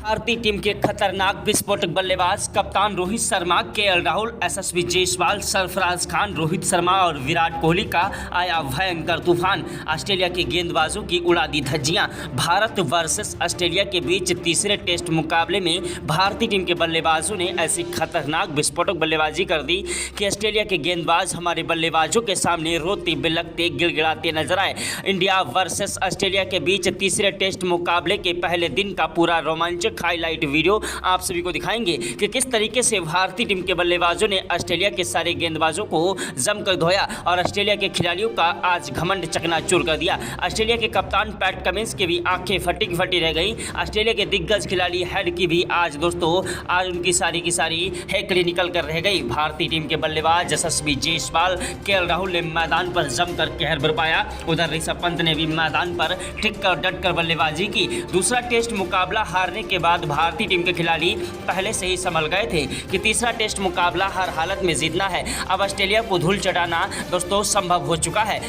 भारतीय टीम के खतरनाक विस्फोटक बल्लेबाज कप्तान रोहित शर्मा, केएल राहुल, यशस्वी जायसवाल, सरफराज खान, रोहित शर्मा और विराट कोहली का आया भयंकर तूफान। ऑस्ट्रेलिया के गेंदबाजों की उड़ा दी धज्जियां। भारत वर्सेस ऑस्ट्रेलिया के बीच तीसरे टेस्ट मुकाबले में भारतीय टीम के बल्लेबाजों ने ऐसी खतरनाक विस्फोटक बल्लेबाजी कर दी कि ऑस्ट्रेलिया के गेंदबाज हमारे बल्लेबाजों के सामने रोते बिलखते गिड़गिड़ाते नजर आए। इंडिया वर्सेस ऑस्ट्रेलिया के बीच तीसरे टेस्ट मुकाबले के पहले दिन का पूरा रोमांचक हाईलाइट वीडियो आप सभी को दिखाएंगे कि किस तरीके से भारतीय टीम के बल्लेबाजों ने ऑस्ट्रेलिया के सारे गेंदबाजों को जमकर धोया और ऑस्ट्रेलिया के खिलाड़ियों का आज घमंड चकनाचूर कर दिया। ऑस्ट्रेलिया के कप्तान पैट कमिंस की भी आंखें फटी फटी रह गई। ऑस्ट्रेलिया के दिग्गज खिलाड़ी हेड की भी आज उनकी सारी की सारी हेकड़ी निकल कर रह गई। भारतीय टीम के बल्लेबाज यशस्वी जायसवाल, केएल राहुल ने मैदान पर जमकर कहर बरपाया। उधर ऋषभ पंत ने भी मैदान पर टिक कर डट कर बल्लेबाजी की। दूसरा टेस्ट मुकाबला हारने के बाद भारतीय टीम के खिलाड़ी पहले से ही संभल गए थे कि तीसरा टेस्ट मुकाबला हर हालत में जीतना है। अब ऑस्ट्रेलिया को धूल चटाना संभव हो चुका है।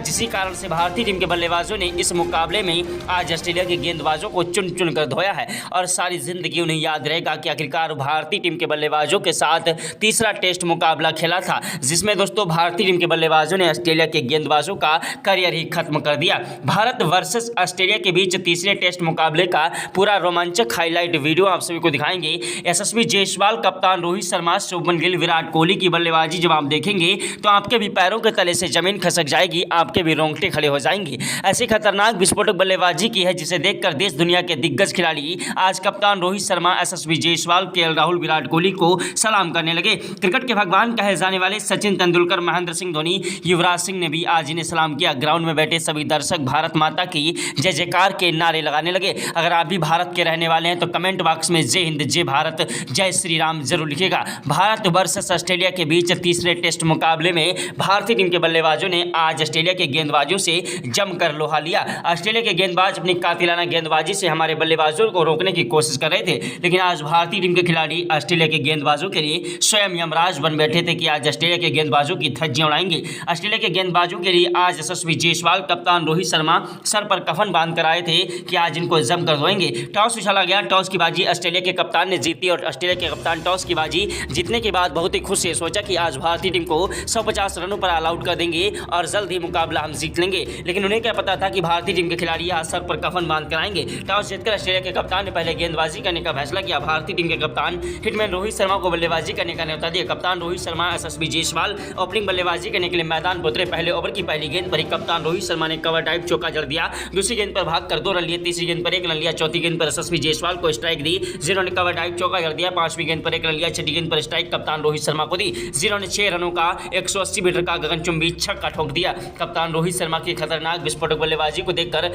जिसी कारण से भारतीय टीम के बल्लेबाजों ने इस मुकाबले में आज ऑस्ट्रेलिया के गेंदबाजों को चुन चुन कर धोया है और सारी जिंदगी उन्हें याद रहेगा कि आखिरकार भारतीय टीम के बल्लेबाजों के साथ तीसरा टेस्ट मुकाबला खेला था, जिसमें भारतीय टीम के बल्लेबाजों ने ऑस्ट्रेलिया के गेंदबाजों का करियर ही खत्म कर दिया। भारत वर्सेस ऑस्ट्रेलिया के बीच तीसरे टेस्ट मुकाबले का पूरा रोमांचक हाईलाइट वीडियो आप सभी को दिखाएंगे। यशस्वी जायसवाल, कप्तान रोहित शर्मा, शुभमन गिल, विराट कोहली की बल्लेबाजी जब आप देखेंगे तो आपके भी पैरों के तले से जमीन खसक जाएगी, आपके भी रोंगटे खड़े हो जाएंगे। ऐसी खतरनाक विस्फोटक बल्लेबाजी की है जिसे देखकर देश दुनिया के दिग्गज खिलाड़ी आज कप्तान रोहित शर्मा, यशस्वी जायसवाल, केएल राहुल, विराट कोहली को सलाम करने लगे। क्रिकेट के भगवान कहे जाने वाले सचिन तेंदुलकर, महेंद्र सिंह धोनी, युवराज सिंह ने भी आज इन्हें सलाम किया। ग्राउंड में बैठे सभी दर्शक भारत माता की जय जयकार के नारे लगाने लगे। अगर आप भी भारत के रहने वाले हैं तो कमेंट बॉक्स में जय हिंद, जय भारत, जय श्री राम जरूर लिखिएगा। भारत वर्सेस ऑस्ट्रेलिया के बीच तीसरे टेस्ट मुकाबले में भारतीय टीम के बल्लेबाजों ने आज ऑस्ट्रेलिया के गेंदबाजों से जमकर लोहा लिया। ऑस्ट्रेलिया के गेंदबाज अपनी कातिलाना गेंदबाजी से हमारे बल्लेबाजों को रोकने की कोशिश कर रहे थे, लेकिन आज भारतीय टीम के खिलाड़ी ऑस्ट्रेलिया के गेंदबाजों के लिए स्वयं यमराज बन बैठे थे कि आज ऑस्ट्रेलिया के गेंदबाजों की धज्जियां उड़ाएंगे। ऑस्ट्रेलिया के गेंदबाजों के लिए आज यशस्वी जायसवाल, कप्तान रोहित शर्मा सर पर कफन बांध कर आए थे कि आज इनको जमकर धोएंगे। टॉस उछाला गया, टॉस की बाजी ऑस्ट्रेलिया के कप्तान ने जीती और ऑस्ट्रेलिया के कप्तान टॉस की बाजी जीतने के बाद बहुत ही खुश से सोचा कि आज भारतीय टीम को 150 रनों पर ऑल आउट कर देंगे और जल्द ही मुकाबला हम जीत लेंगे। लेकिन उन्हें क्या पता था कि भारतीय टीम के खिलाड़ी आज सर पर कफन बांध कर आएंगे। टॉस जीतकर ऑस्ट्रेलिया के कप्तान ने पहले गेंदबाजी करने का फैसला किया। भारतीय टीम के कप्तान हिटमैन रोहित शर्मा को बल्लेबाजी करने का न्योता दिया। कप्तान रोहित शर्मा, यशस्वी जायसवाल ओपनिंग बल्लेबाजी करने के लिए मैदान उतरे। पहले ओवर की पहली गेंद पर ही कप्तान रोहित शर्मा ने कवर ड्राइव चौका जड़ दिया। दूसरी गेंद पर भागकर 2 रन लिए, तीसरी गेंद पर 1 रन लिया, चौथी गेंद पर यशस्वी जायसवाल को स्ट्राइक दी, जिन्होंने कवर ड्राइव चौका जड़ दिया। 5वीं गेंद पर 1 रन लिया, छठी गेंद पर स्ट्राइक कप्तान रोहित शर्मा को दी, जिन्होंने 6 रनों का 180 मीटर का गगनचुंबी छक्का ठोक दिया। कप्तान रोहित शर्मा की खतरनाक विस्फोटक बल्लेबाजी को देखकर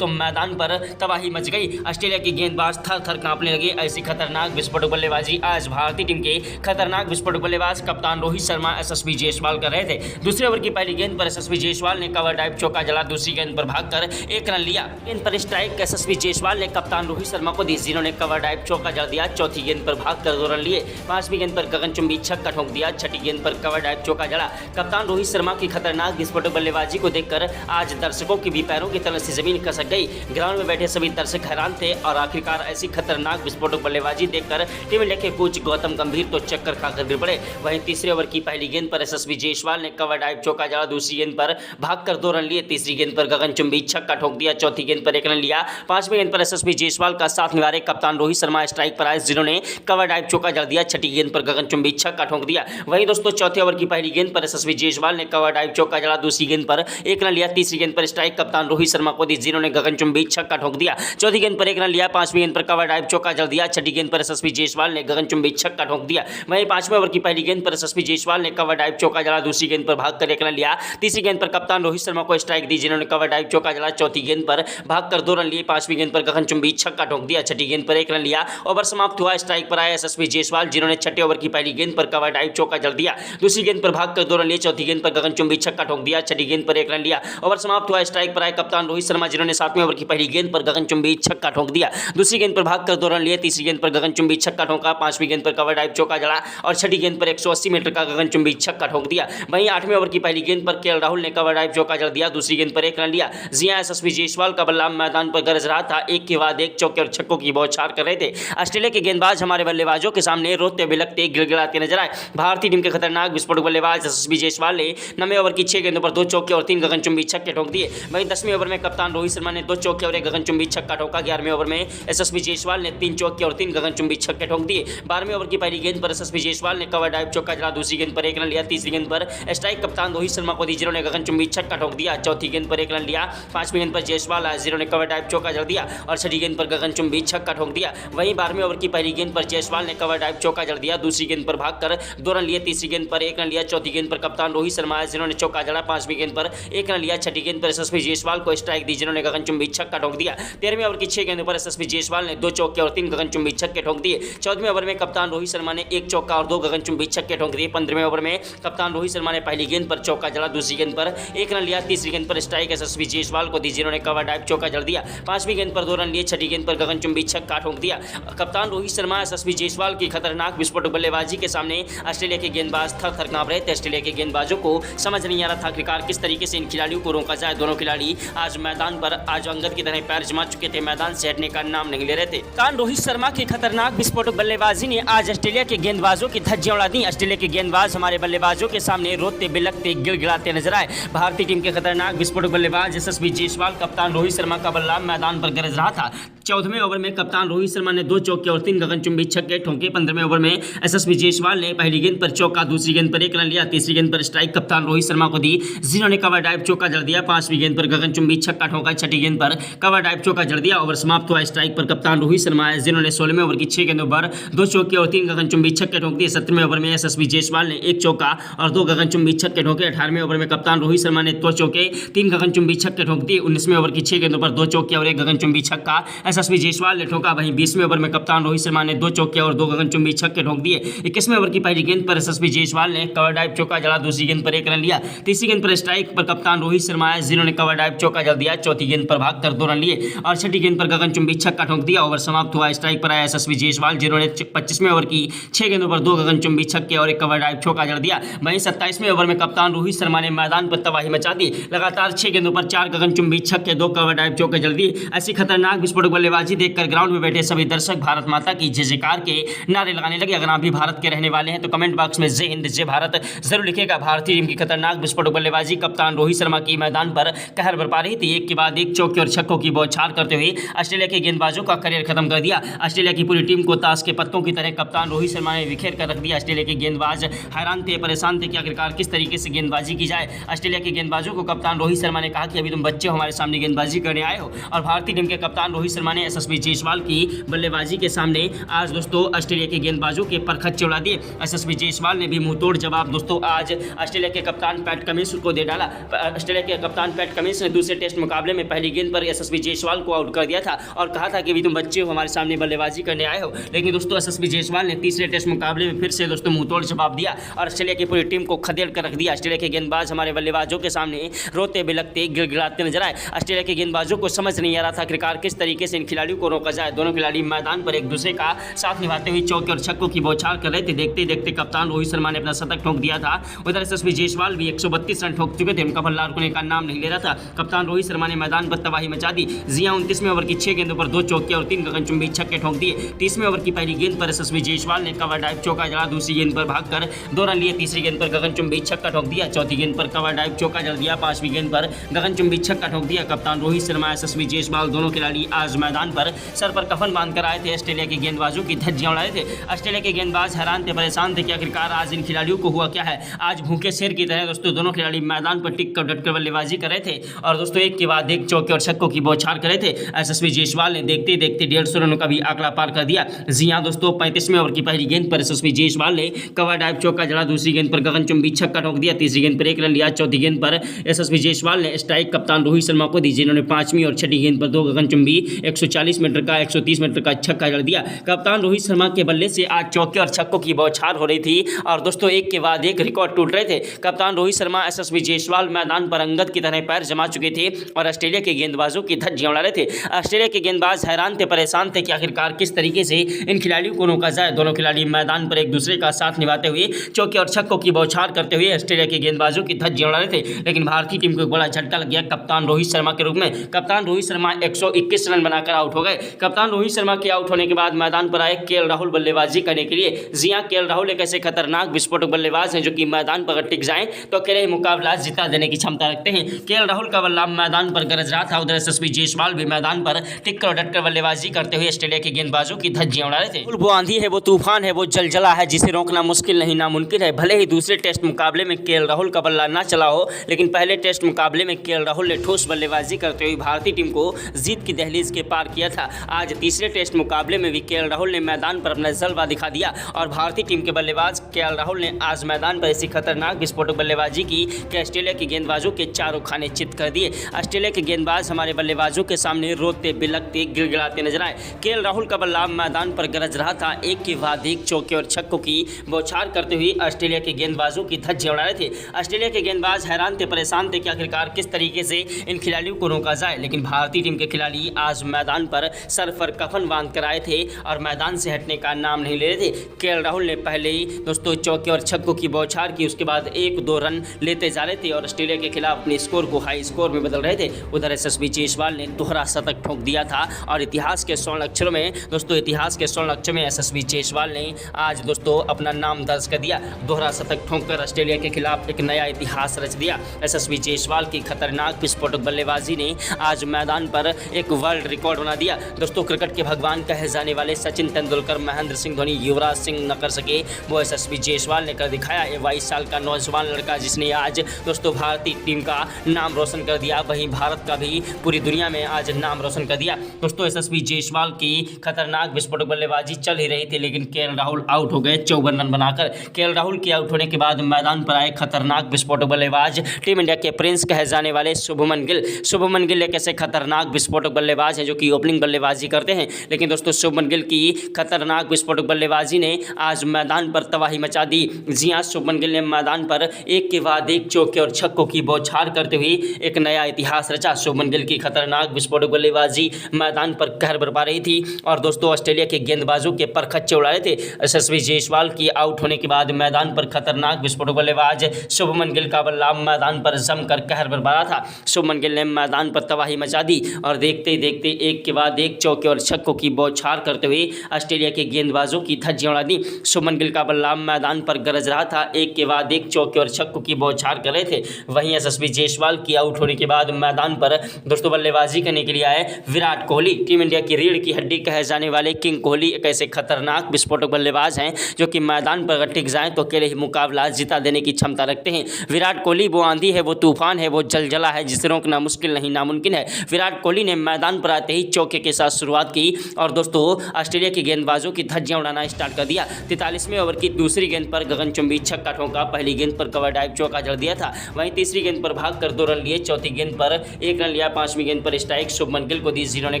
मैदान पर तबाही मच गई। ऑस्ट्रेलिया के गेंदबाज थर थर कांपने लगे। ऐसी खतरनाक विस्फोटक बल्लेबाजी आज भारतीय टीम के खतरनाक विस्फोटक बल्लेबाज कप्तान रोहित शर्मा, यशस्वी जायसवाल कर रहे थे। दूसरे ओवर की पहली गेंद पर यशस्वी जायसवाल ने कवर ड्राइव चौका जड़ा, दूसरी गेंद पर भागकर 1 रन लिया। गेंद पर स्ट्राइक यशस्वी जायसवाल ने कप्तान रोहित शर्मा को दी, जिन्होंने कवर ड्राइव चौका जड़ दिया। चौथी गेंद पर भागकर 2 रन लिए, 5वीं गेंद पर गगनचुंबी छक्का ठोक दिया, छठी गेंद पर कवर ड्राइव चौका जड़ा। कप्तान रोहित शर्मा की खतरनाक विस्फोटक बल्लेबाजी को देखकर आज दर्शकों की भी पैरों की तले से जमीन खसक गई। ग्राउंड में बैठे सभी दर्शक हैरान थे और आखिरकार ऐसी खतरनाक विस्फोटक बल्लेबाजी देखकर टीम इंडिया के कोच गौतम गंभीर तो चक्कर खाकर गिर पड़े। वहीं तीसरे ओवर की पहली गेंद पर यशस्वी जायसवाल ने कवर ड्राइव चौका जड़ा, दूसरी गेंद पर भागकर 2 रन लिए, तीसरी गेंद पर गगनचुंबी छक्का ठोक दिया, चौथी गेंद पर 1 रन लिया। 5वीं गेंद पर यशस्वी जायसवाल का साथ निभाए कप्तान रोहित शर्मा स्ट्राइक पर आए, जिन्होंने कवर ड्राइव चौका जड़ दिया, छठी गेंद पर गगनचुंबी छक्का ठोक दिया। वहीं चौथे ओवर की पहली गेंद पर यशस्वी जायसवाल ने कवर ड्राइव चौका जड़ा, दूसरी गेंद पर 1 रन लिया, तीसरी गेंद पर स्ट्राइक कप्तान रोहित शर्मा को दी, जिन्होंने गगनचुंबी छक्का ठोक दिया। चौथी गेंद पर 1 रन लिया, 5वीं गेंद पर कवर ड्राइव चौका जड़ दिया, छठी गेंद पर यशस्वी जायसवाल ने गगनचुंबी छक्का ठोक दिया। वहीं 5वें ओवर की पहली गेंद पर यशस्वी जायसवाल ने कवर ड्राइव चौका जड़ा, दूसरी गेंद पर भागकर 1 रन लिया, तीसरी गेंद पर कप्तान रोहित शर्मा को स्ट्राइक दी, जिन्होंने कवर ड्राइव चौका जड़ा, चौथी गेंद पर भागकर 2 रन लिए, 5वीं गेंद पर गगनचुंबी छक्का ठोक दिया, छठी गेंद पर 1 रन लिया। ओवर समाप्त हुआ, स्ट्राइक पर आया यशस्वी जायसवाल, जिन्होंने छठे ओवर की पहली गेंद पर कवर ड्राइव चौका जड़ दिया, दूसरी गेंद पर भागकर 2 रन लिए, चौथी गेंद पर गगनचुंबी छक्का ठोक दिया, छठी गेंद पर 1 रन लिया। ओवर समाप्त हुआ, स्ट्राइक पर आए कप्तान रोहित शर्मा, जिन्होंने 7वें ओवर की पहली गेंद पर गगनचुंबी छक्का ठोक दिया, दूसरी गेंद पर भागकर 2 रन लिए, तीसरी गेंद पर गगनचुंबी छक्का ठोका, 5वीं गेंद पर कवर ड्राइव चौका जड़ा और छठी गेंद पर 180 मीटर का गगनचुंबी छक्का ठोक दिया। वहीं 8वें ओवर की पहली गेंद पर केएल राहुल ने कवर ड्राइव चौका जड़ दिया, दूसरी गेंद पर 1 रन लिया। जी हां, यशस्वी जायसवाल का बल्ला मैदान पर गरज रहा था, एक के बाद एक चौके और छक्कों की बौछार कर रहे थे। ऑस्ट्रेलिया के गेंदबाज हमारे बल्लेबाजों के सामने रोते बिलखते गिड़गिड़ाते नजर आए। भारतीय टीम के खतरनाक विस्फोटक बल्लेबाज यशस्वी जायसवाल ने 9वें ओवर की 6 गेंदों पर 2 चौके और 3 गगनचुंबी छक्के ठोक दिए। वहीं 10वें ओवर में कप्तान रोहित शर्मा ने 2 चौके और 1 गगनचुंबी छक्का ठोका। 11वें ओवर में यशस्वी जायसवाल ने 3 चौके और 3 गगनचुंबी छक्के ठोक दिए। 12वें ओवर की पहली गेंद पर यशस्वी जायसवाल ने कवर ड्राइव चौका जड़ा। दूसरी गेंद पर 1 रन लिया। तीसरी गेंद पर स्ट्राइक कप्तान रोहित शर्मा को दी, जिन्होंने गगनचुंबी छक्का ठोक दिया। चौथी गेंद पर 1 रन लिया। 5वीं गेंद पर जायसवाल आए, जिन्होंने कवर ड्राइव चौका जड़ दिया और 6ठी गेंद पर गगनचुंबी छक्का ठोक दिया। वहीं 12वें ओवर की पहली गेंद पर जायसवाल ने कवर ड्राइव चौका जड़ दिया। दूसरी गेंद पर भागकर 2 रन लिए। तीसरी गेंद पर 1 रन लिया। चौथी गेंद पर कप्तान रोहित शर्मा आए, जिन्होंने चौका जड़ा। 5वीं गेंद पर 1 रन लिया। 6ठी गेंद पर यशस्वी जायसवाल को स्ट्राइक दी, जिन्होंने गगनचुंबी छक्का ठोक दिया। 13वें ओवर की 6 गेंदों पर यशस्वी जायसवाल ने 2 चौके और 3 गगनचुंबी छक्के ठोक दिए। 14वें ओवर में कप्तान रोहित शर्मा ने 1 चौका और 2 गगनचुंबी छक्के ठोक दिए। 15वें ओवर में कप्तान रोहित शर्मा ने पहली गेंद पर चौका जड़ा। दूसरी गेंद पर 1 रन लिया। तीसरी गेंद पर स्ट्राइक यशस्वी जायसवाल को दी, जिन्होंने कवर ड्राइव चौका जड़ दिया। 5वीं गेंद पर 2 रन लिए। 6ठी गेंद पर गगनचुंबी छक्का ठोक दिया। कप्तान रोहित शर्मा यशस्वी जायसवाल की खतरनाक विस्फोटक बल्लेबाजी के सामने ऑस्ट्रेलिया के गेंदबाज थर-थर कांप रहे थे। ऑस्ट्रेलिया के गेंदबाजों को समझ नहीं आ रहा था आखिरकार किस तरीके से इन खिलाड़ियों को रोका जाए। दोनों खिलाड़ी आज मैदान पर आज अंगद की तरह पैर जमा चुके थे, मैदान से हटने का नाम नहीं ले रहे थे। कप्तान रोहित शर्मा की खतरनाक विस्फोटक बल्लेबाजी ने आज ऑस्ट्रेलिया के गेंदबाजों की धज्जियां उड़ा दी। ऑस्ट्रेलिया के गेंदबाज हमारे बल्लेबाजों के सामने रोते बिलखते गिड़गिड़ाते नजर आए। भारतीय टीम के खतरनाक विस्फोटक बल्लेबाज यशस्वी जायसवाल कप्तान रोहित शर्मा का बल्ला मैदान पर गरज रहा था। 14वें ओवर में कप्तान रोहित शर्मा ने 2 चौके और 3 गगनचुंबी छक्के ठोके। 15वें ओवर में यशस्वी जायसवाल ने पहली गेंद पर चौका, दूसरी गेंद पर 1 रन लिया। तीसरी गेंद पर स्ट्राइक कप्तान रोहित शर्मा को दी, जिन्होंने कवर ड्राइव चौका जड़ दिया। 5वीं गेंद पर गगनचुंबी छक्का ठोका। 6ठी गेंद पर कवर ड्राइव चौका जड़ दिया। ओवर समाप्त हुआ। स्ट्राइक पर कप्तान रोहित शर्मा है, जिन्होंने 16वें ओवर की 6 गेंदों पर 2 चौके और 3 गगनचुंबी छक्के ठोक दिए। 17वें ओवर में यशस्वी जायसवाल ने 1 चौका और 2 गगनचुंबी छक्के ठोके। 18वें ओवर में कप्तान रोहित शर्मा ने 2 चौके 3 गगनचुंबी छक्के ठोक दिए। 19वें ओवर की 6 गेंदों पर 2 चौके और 1 गगनचुंबी छक्का यशस्वी जायसवाल ने ठोका। वहीं 20वें ओवर में कप्तान रोहित शर्मा ने 2 चौके और 2 गगनचुंबी छक्के ठोक दिए। 21वें ओवर की पहली गेंद पर यशस्वी जायसवाल ने कवर ड्राइव चौका जड़ा। दूसरी गेंद पर 1 रन लिया। तीसरी गेंद पर स्ट्राइक पर कप्तान रोहित शर्मा आए, जिन्होंने कवर ड्राइव चौका जड़ दिया। चौथी गेंद पर भागकर 2 रन लिए और 6ठी गेंद पर गगनचुंबी छक्का ठोक दिया। ओवर समाप्त हुआ। स्ट्राइक पर आया यशस्वी जायसवाल, जिन्होंने 25वें ओवर की 6 गेंदों पर 2 गगनचुंबी छक्के और 1 कवर ड्राइव चौका जड़ दिया। वहीं 27वें ओवर में कप्तान रोहित शर्मा ने मैदान पर तबाही मचा दी। लगातार 6 गेंदों पर 4 गगनचुंबी छक्के, 2 कवर ड्राइव चौके जड़ दिए। ऐसी खतरनाक विस्फोटक बल्लेबाजी देखकर ग्राउंड में बैठे सभी दर्शक भारत माता की जय जयकार के नारे लगाने लगे। अगर आप भी भारत के रहने वाले हैं तो कमेंट बॉक्स में जय हिंद जय भारत जरूर लिखेगा। भारतीय टीम की खतरनाक विस्फोटक बल्लेबाजी कप्तान रोहित शर्मा की मैदान पर कहर बरपा रही थी। एक के बाद एक चौके और छक्कों की बौछार करते हुए ऑस्ट्रेलिया के गेंदबाजों का करियर खत्म कर दिया। ऑस्ट्रेलिया की पूरी टीम को ताश के पत्तों की तरह कप्तान रोहित शर्मा ने बिखेर कर रख दिया। ऑस्ट्रेलिया के गेंदबाज हैरान थे, परेशान थे कि आखिरकार किस तरीके से गेंदबाजी की जाए। ऑस्ट्रेलिया के गेंदबाजों को कप्तान रोहित शर्मा ने कहा कि अभी तुम बच्चे हो, हमारे सामने गेंदबाजी करने आए हो। और भारतीय टीम के कप्तान रोहित शर्मा ने यशस्वी जायसवाल की बल्लेबाजी के सामने आज दोस्तों ऑस्ट्रेलिया के गेंदबाजों के परखच्चे उड़ा दिए। यशस्वी जायसवाल ने भी मुंहतोड़ जवाब दोस्तों आज ऑस्ट्रेलिया के कप्तान पैट कमिंस को दे डाला। ऑस्ट्रेलिया के कप्तान पैट कमिंस ने दूसरे टेस्ट मुकाबले में पहली गेंद पर यशस्वी जायसवाल को आउट कर दिया था और कहा था कि अभी तुम बच्चे हो, हमारे सामने बल्लेबाजी करने आए हो। लेकिन दोस्तों यशस्वी जायसवाल ने तीसरे टेस्ट मुकाबले में फिर से दोस्तों मुंहतोड़ जवाब दिया और ऑस्ट्रेलिया की पूरी टीम को खदेड़ कर रख दिया। ऑस्ट्रेलिया के गेंदबाज हमारे बल्लेबाजों के सामने रोते बिलखते गिड़गिड़ाते नजर आए। ऑस्ट्रेलिया के गेंदबाजों को समझ नहीं आ रहा था आखिरकार किस तरीके से इन खिलाड़ियों को रोका जाए। दोनों खिलाड़ी मैदान पर एक दूसरे का साथ निभाते हुए चौके और छक्कों की बौछार कर रहे थे। देखते देखते कप्तान रोहित शर्मा ने अपना शतक ठोक दिया था। उधर यशस्वी जायसवाल भी 132 रन ठोक चुके थे, उनका बल्ला रुकने का नाम नहीं ले रहा था। कप्तान रोहित शर्मा ने मैदान पर तबाही मचा दी। जी हां, 29वें ओवर की 6 गेंदों पर 2 चौके और 3 गगनचुंबी छक्के ठोक दिए। 30वें ओवर की पहली गेंद पर यशस्वी जायसवाल ने कवर ड्राइव चौका जड़ा। दूसरी गेंद पर भागकर 2 रन लिए। तीसरी गेंद पर गगनचुंबी छक्का ठोक दिया। चौथी गेंद पर कवर ड्राइव चौका जड़ दिया। 5वीं गेंद पर गगनचुंबी छक्का ठोक दिया। कप्तान रोहित शर्मा यशस्वी जायसवाल दोनों खिलाड़ी आज मैदान पर सर पर कफन बांधकर आए थे। ऑस्ट्रेलिया के गेंदबाजों की धज्जियां उड़ाए थे। ऑस्ट्रेलिया के गेंदबाज हैरान थे, परेशान थे कि आखिरकार आज इन खिलाड़ियों को हुआ क्या है। आज भूखे शेर की तरह दोस्तों दोनों खिलाड़ी मैदान पर टिक कर डटकर बल्लेबाजी कर रहे थे और दोस्तों एक के बाद एक चौके और छक्कों की बौछार कर रहे थे। यशस्वी जायसवाल ने देखते देखते 150 रनों का भी आंकड़ा पार कर दिया। जी हां दोस्तों, 35वें ओवर की पहली गेंद पर यशस्वी जायसवाल ने कवर ड्राइव चौका जड़ा। दूसरी गेंद पर गगनचुंबी छक्का ठोक दिया। तीसरी गेंद पर 1 रन लिया। चौथी गेंद पर यशस्वी जायसवाल ने स्ट्राइक कप्तान रोहित शर्मा को दी, जिन्होंने 5वीं और 6ठी गेंद पर 2 गगनचुंबी 140 मीटर का 130 मीटर का छक्का जड़ दिया। कप्तान रोहित शर्मा के बल्ले से आज चौके और छक्कों की बौछार हो रही थी और दोस्तों एक के बाद एक रिकॉर्ड टूट रहे थे। कप्तान रोहित शर्मा यशस्वी जायसवाल मैदान पर अंगद की तरह पैर जमा चुके थे और ऑस्ट्रेलिया के गेंदबाजों की धज्जियां उड़ा रहे थे। ऑस्ट्रेलिया के गेंदबाज हैरान थे, परेशान थे कि आखिरकार किस तरीके से इन खिलाड़ियों को रोका जाए। दोनों खिलाड़ी मैदान पर एक दूसरे का साथ निभाते हुए चौके और छक्कों की बौछार करते हुए ऑस्ट्रेलिया के गेंदबाजों की धज्जियां उड़ा रहे थे। लेकिन भारतीय टीम को एक बड़ा झटका लग गया कप्तान रोहित शर्मा के रूप में। कप्तान रोहित शर्मा 121 रन बनाकर आउट हो गए। कप्तान रोहित शर्मा के आउट होने के बाद मैदान पर आए केएल राहुल बल्लेबाजी करने के लिए। जी हां, केएल राहुल एक ऐसे खतरनाक विस्फोटक बल्लेबाज हैं जो कि मैदान पर टिक जाएं तो अकेले मुकाबला जिता देने की क्षमता रखते हैं। केएल राहुल का बल्ला मैदान पर गरज रहा था। उधर यशस्वी जायसवाल भी मैदान पर टिक कर डटकर बल्लेबाजी करते हुए ऑस्ट्रेलिया के गेंदबाजों की धज्जियां उड़ा रहे थे। वो आंधी है, वो तूफान है, वो जलजला है जिसे रोकना मुश्किल नहीं नामुमकिन है। भले ही दूसरे टेस्ट मुकाबले में केएल राहुल का बल्ला ना चला हो, लेकिन पहले टेस्ट मुकाबले में केएल राहुल ने ठोस बल्लेबाजी करते हुए भारतीय टीम को जीत की दहलीज के पार किया था। आज तीसरे टेस्ट मुकाबले में भी केएल राहुल ने मैदान पर अपना जलवा दिखा दिया और भारतीय टीम के बल्लेबाज केएल राहुल ने आज मैदान पर ऐसी खतरनाक विस्फोटक बल्लेबाजी की कि ऑस्ट्रेलिया के गेंदबाजों के चारों खाने चित कर दिए। ऑस्ट्रेलिया के गेंदबाज हमारे बल्लेबाजों के सामने रोते बिलखते गिड़गिड़ाते नजर आए। केएल राहुल का बल्ला मैदान पर गरज रहा था। एक के बाद एक चौके और छक्कों की बौछार करते हुए ऑस्ट्रेलिया के गेंदबाजों की धज्जियां उड़ा रहे थे। ऑस्ट्रेलिया के गेंदबाज हैरान थे, परेशान थे कि आखिरकार किस तरीके से इन खिलाड़ियों को रोका जाए, लेकिन भारतीय टीम के खिलाड़ी आज मैदान पर सर पर कफन बांध कर आए थे और मैदान से हटने का नाम नहीं ले रहे थे। केएल राहुल ने पहले ही दोस्तों चौके और छक्कों की बौछार की, उसके बाद 1-2 रन लेते जा रहे थे और ऑस्ट्रेलिया के खिलाफ अपने स्कोर को हाई स्कोर में बदल रहे थे। उधर यशस्वी जायसवाल ने दोहरा शतक ठोक दिया था और इतिहास के स्वर्ण अक्षरों में यशस्वी जायसवाल ने आज दोस्तों अपना नाम दर्ज कर दिया। दोहरा शतक ठोंककर ऑस्ट्रेलिया के खिलाफ एक नया इतिहास रच दिया। यशस्वी जायसवाल की खतरनाक विस्फोटक बल्लेबाजी ने आज मैदान पर एक वर्ल्ड रिकॉर्ड बना दिया। दोस्तों क्रिकेट के भगवान कहे जाने वाले सचिन तेंदुलकर, महेंद्र सिंह धोनी, युवराज सिंह न कर सके वो यशस्वी जायसवाल ने कर दिखाया। ये 22 साल का नौजवान लड़का जिसने आज दोस्तों भारतीय टीम का नाम रोशन कर दिया, वहीं भारत का भी पूरी दुनिया में आज नाम रोशन कर दिया। दोस्तों यशस्वी जायसवाल की खतरनाक विस्फोटक बल्लेबाजी चल ही रही थी, लेकिन केएल राहुल आउट हो गए 54 रन बनाकर। केएल राहुल के आउट होने के बाद मैदान पर आए खतरनाक विस्फोटक बल्लेबाज टीम इंडिया के प्रिंस कहे जाने वाले शुभमन गिल एक ऐसे खतरनाक विस्फोटक बल्लेबाज हैं जो कि ओपनिंग बल्लेबाजी करते हैं, लेकिन दोस्तों शुभमन गिल की खतरनाक विस्फोटक बल्लेबाजी ने आज मैदान पर तबाही मचा दी। जी हां, शुभमन गिल ने मैदान पर एक के बाद एक चौके और छक्कों की बौछार करते हुए एक नया इतिहास रचा। शुभमन गिल की खतरनाक विस्फोटक बल्लेबाजी मैदान पर कहर बरपा रही थी और दोस्तों ऑस्ट्रेलिया के गेंदबाजों के पर खच्चे उड़ा रहे थे। यशस्वी जायसवाल की आउट होने के बाद मैदान पर खतरनाक विस्फोटक बल्लेबाज शुभमन गिल का बल्ला मैदान पर जमकर कहर बरपा रहा था। शुभमन गिल ने मैदान पर तबाही मचा दी और देखते ही देखते एक के बाद एक चौके और छक्कों की बौछार करते हुए ऑस्ट्रेलिया के गेंदबाजों की धज्जियां उड़ा दी। शुभमन गिल का बल्ला मैदान पर गरज रहा था। एक के बाद एक चौके और छक्कों की बौछार कर रहे थे। वहीं यशस्वी जायसवाल की आउट होने के बाद मैदान पर दोस्तों बल्लेबाजी करने के लिए आए विराट कोहली। टीम इंडिया की रीढ़ की हड्डी कहे जाने वाले किंग कोहली एक ऐसे खतरनाक विस्फोटक बल्लेबाज हैं जो कि मैदान पर टिक जाएं तो अकेले ही मुकाबला जिता देने की क्षमता रखते हैं। विराट कोहली वो आंधी है, वो तूफान है, वो जलजला है जिसे रोकना मुश्किल नहीं नामुमकिन है। विराट कोहली ने मैदान पर आते ही चौके के साथ शुरुआत की और दोस्तों ऑस्ट्रेलिया के गेंदबाजों की धज्जियां उड़ाना स्टार्ट कर दिया। 43वें ओवर की दूसरी गेंद पर गगनचुंबी छक्का ठोका। पहली गेंद पर कवर ड्राइव चौका जड़ दिया था। वहीं तीसरी गेंद पर भागकर 2 रन लिए। चौथी गेंद पर 1 रन लिया। 5वीं गेंद पर स्ट्राइक शुभमन गिल को दी, जिन्होंने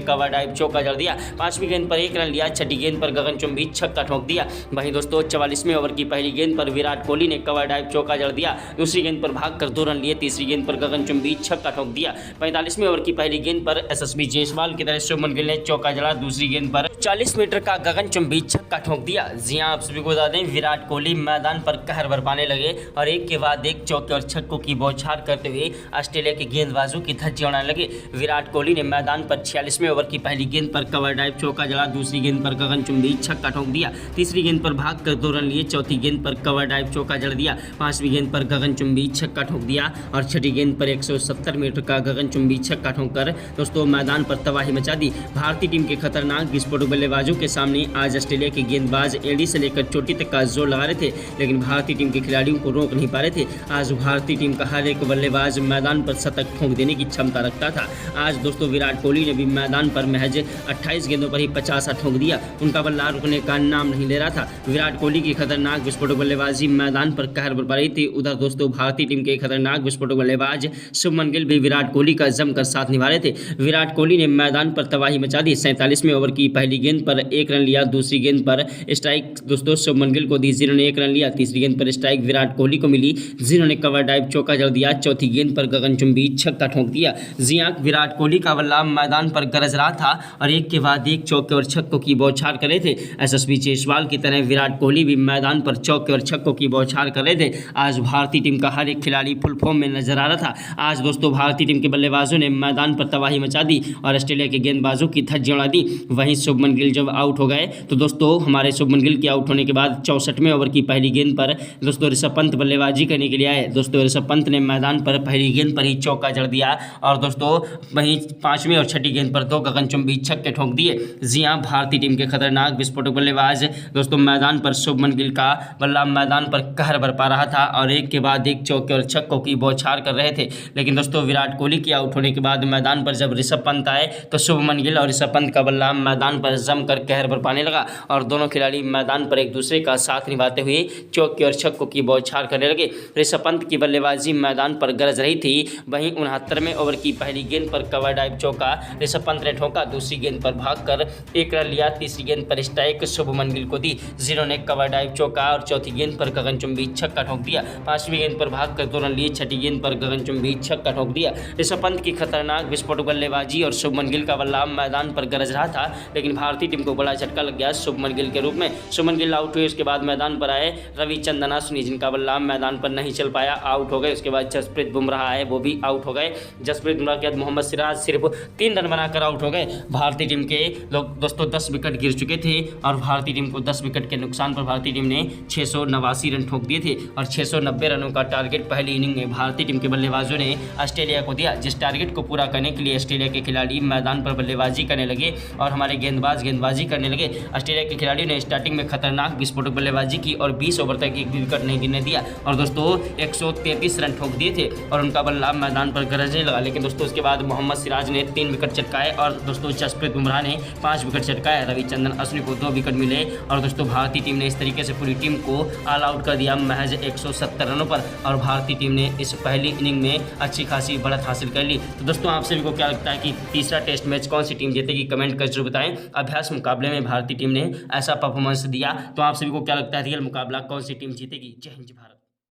कवर ड्राइव चौका जड़ दिया। 5वीं गेंद पर 1 रन लिया। छठी गेंद पर गगनचुंबी छक्का ठोक दिया। वहीं दोस्तों 44वें ओवर की पहली गेंद पर विराट कोहली ने कवर ड्राइव चौका जड़ दिया। दूसरी गेंद पर भागकर 2 रन लिए। तीसरी गेंद पर गगनचुंबी छक्का ठोक दिया। 45वें ओवर की पहली गेंद पर यशस्वी जायसवाल की तरह शुभमन गिल ने चौका जड़ा। दूसरी गेंद पर 40 मीटर का गगनचुंबी छक्का ठोक दिया। जी हां, आप सभी को बता दें विराट कोहली मैदान पर कहर बरपाने लगे और एक के बाद एक चौके और छक्कों की बौछार करते हुए ऑस्ट्रेलिया के गेंदबाजों की धज्जियां उड़ाने लगे। विराट कोहली ने मैदान पर 46वें ओवर की पहली गेंद पर कवर ड्राइव चौका जड़ा। दूसरी गेंद पर गगनचुंबी छक्का ठोक दिया। तीसरी गेंद पर भागकर 2 रन लिए। चौथी गेंद पर कवर ड्राइव चौका जड़ दिया। 5वीं गेंद पर गगनचुंबी छक्का ठोक दिया और छठी गेंद पर 170 मीटर का गगनचुंबी छक्का ठोककर दोस्तों मैदान पर तबाही मचा दी। भारतीय टीम के खतरनाक विस्फोटक बल्लेबाजों के सामने आज ऑस्ट्रेलिया के गेंदबाज एड़ी से लेकर चोटी तक का जोर लगा रहे थे, लेकिन भारतीय टीम के खिलाड़ियों को रोक नहीं पा रहे थे। आज भारतीय टीम का हर एक बल्लेबाज मैदान पर शतक ठोक देने की क्षमता रखता था। आज दोस्तों विराट कोहली ने भी मैदान पर महज 28 गेंदों पर ही 50 ठोक दिया। उनका बल्ला रुकने का नाम नहीं ले रहा था। विराट कोहली की खतरनाक विस्फोटक बल्लेबाजी मैदान पर कहर बरपा रही थी। उधर दोस्तों भारतीय टीम के खतरनाक विस्फोटक बल्लेबाज शुभमन गिल भी विराट कोहली का जमकर साथ निभा रहे थे। विराट कोहली ने मैदान पर तबाही मचा दी। 47वें ओवर की पहली गेंद पर 1 रन लिया। दूसरी गेंद पर स्ट्राइक दोस्तों शुभमन गिल को दी, जिन्होंने 1 रन लिया। तीसरी गेंद पर स्ट्राइक विराट कोहली को मिली, जिन्होंने कवर ड्राइव चौका जड़ दिया। चौथी गेंद पर गगनचुंबी छक्का ठोक दिया। जी हां, विराट कोहली का बल्ला मैदान पर गरज रहा था और एक के बाद एक चौके और छक्कों की बौछार कर रहे थे। यशस्वी जायसवाल की तरह विराट कोहली भी मैदान पर चौके और छक्कों की बौछार कर रहे थे। आज भारतीय टीम का हर एक खिलाड़ी फुल फॉर्म में नजर आ रहा था। आज दोस्तों भारतीय टीम के बल्लेबाजों ने मैदान पर तबाही मचा दी और ऑस्ट्रेलिया के गेंदबाजों की धज्जियां उड़ा दी। वहीं शुभमन गिल जब आउट हो गए तो दोस्तों हमारे शुभमन गिल के आउट होने के बाद 64वें ओवर की पहली गेंद पर दोस्तों ऋषभ पंत बल्लेबाजी करने के लिए आए। दोस्तों ऋषभ पंत ने मैदान पर पहली गेंद पर ही चौका जड़ दिया और दोस्तों वहीं 5वीं और 6ठी गेंद पर 2 गगनचुंबी छक्के ठोक दिए। जी हां, भारतीय टीम के खतरनाक विस्फोटक बल्लेबाज दोस्तों मैदान पर शुभमन गिल का बल्ला मैदान पर कहर बरपा रहा था और एक के बाद एक चौके और छक्कों की बौछार कर रहे थे। लेकिन दोस्तों विराट कोहली के आउट होने के बाद मैदान पर जब ऋषभ पंत आए तो शुभमन गिल और ऋषभ पंत का बल्ला मैदान पर जमकर कहर बरपाने लगा और दोनों खिलाड़ी मैदान पर एक दूसरे का साथ निभाते हुए चौके और छक्कों की बौछार करने लगे। ऋषभ पंत की बल्लेबाजी मैदान पर गरज रही थी। वहीं 69वें ओवर की पहली गेंद पर कवर ड्राइव चौका ऋषभ पंत ने ठोका। दूसरी गेंद पर भागकर 1 रन लिया। तीसरी गेंद पर स्ट्राइक शुभमन गिल को दी, जिन्होंने कवर ड्राइव चौका और चौथी गेंद पर गगनचुंबी छक्का ठोक दिया। 5वीं गेंद पर भागकर 2 रन लिए। 6ठी गेंद पर गगनचुंबी छक्का ठोक दिया। ऋषभ पंत की खतरनाक विस्फोटक बल्लेबाजी और शुभमन गिल का बल्ला मैदान पर गरज रहा था, लेकिन भारतीय टीम को बड़ा झटका लग गया शुभमन गिल के रूप में। शुभमन गिल आउट हुए, उसके बाद मैदान पर आए रविचंद्रन अश्विन, जिनका बल्ला मैदान पर नहीं चल पाया, आउट हो गए। उसके बाद जसप्रीत बुमराह आए, वो भी आउट हो गए। जसप्रीत बुमराह के बाद मोहम्मद सिराज सिर्फ 3 रन बनाकर आउट हो गए। भारतीय टीम के लोग दोस्तों 10 विकेट गिर चुके थे और भारतीय टीम को 10 विकेट के नुकसान पर भारतीय टीम ने 689 रन ठोक दिए थे और 690 रनों का टारगेट पहली इनिंग में भारतीय टीम के बल्लेबाजों ने ऑस्ट्रेलिया को दिया। जिस टारगेट को पूरा करने के लिए ऑस्ट्रेलिया के खिलाड़ी मैदान पर बल्लेबाजी करने लगे और हमारे गेंदबाजी करने लगे। ऑस्ट्रेलिया के खिलाड़ियों ने स्टार्टिंग में खतरनाक विस्फोटक बल्लेबाजी की और 20 ओवर तक एक भी विकेट नहीं गिरने दिया और दोस्तों 133 रन ठोक दिए थे और उनका बल्ला मैदान पर गरजने लगा। लेकिन दोस्तों उसके बाद मोहम्मद सिराज ने 3 विकेट चटकाए और दोस्तों जसप्रीत बुमराह ने 5 विकेट चटकाए। रविचंद्रन अश्विन को 2 विकेट मिले और दोस्तों भारतीय टीम ने इस तरीके से पूरी टीम को ऑल आउट कर दिया महज 170 रनों पर और भारतीय टीम ने इस पहली इनिंग में अच्छी खासी बढ़त हासिल कर ली। तो दोस्तों आप सभी को क्या लगता है कि तीसरा टेस्ट मैच कौन सी टीम जीतेगी? कमेंट कर जरूर बताएं। अभ्यास मुकाबले में भारतीय टीम ने ऐसा परफॉर्मेंस दिया, तो आप सभी को क्या लगता है रियल मुकाबला कौन सी टीम जीतेगी? जय हिंद भारत।